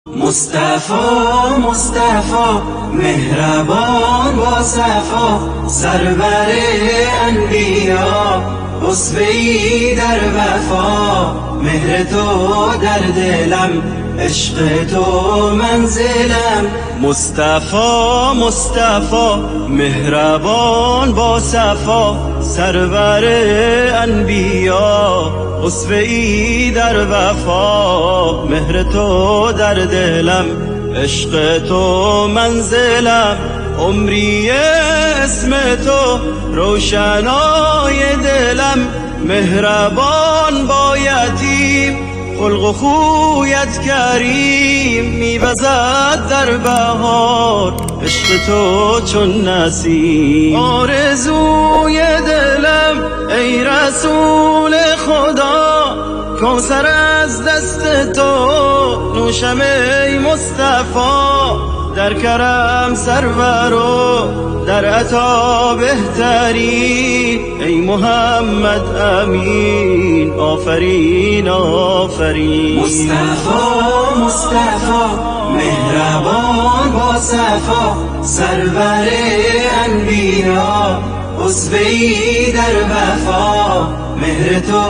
مصطفی مصطفی مهربان با صفا، سرور انبیا اسوه‌ای در وفا. مهر تو در دلم، عشق تو منزلم. مصطفی مصطفی مهربان با صفا، سرور انبیا اسوه‌ای در وفا. مهر تو در دلم، عشق تو منزلم. عمری اسم تو روشنای دلم، مهربان با یتیم خلق و خویت کریم. میوزد در بهار عشق تو چون نسیم. آرزوی دلم ای رسول خدا، کوثر از دست تو نوشم ای مصطفی. در کرم سرور و در عطا بهترین، ای محمد امین آفرین آفرین. مصطفی مصطفی مهربان با صفا، سرور انبیا اسوه‌ای در وفا. مهر تو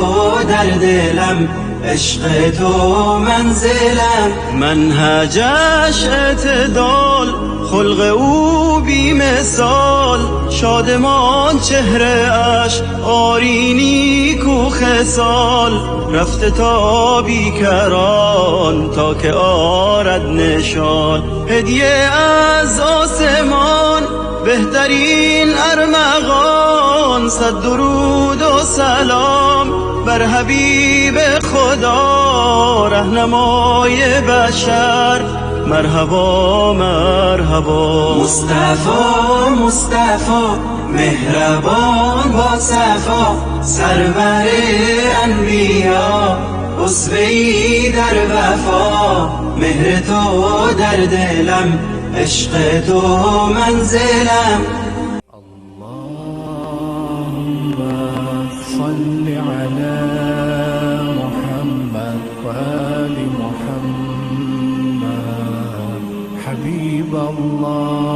در دلم، عشق تو منزلم. منهجش اعتدال، خلق او بی مثال. شادمان چهره اش آرینی کو خصال. رفته تا بیکران تا که آرد نشان. هدیه از آسمان بهترین ارمغان. صد درود و سلام بر حبیب خدا، رهنمای بشر. مرحبا مرحبا. مصطفی مصطفی مهربان با صفا، سرور انبیا اسوه‌ای در وفا. مهر تو در دلم، عشق تو منزلم. صل على محمد وآل محمد حبيب الله.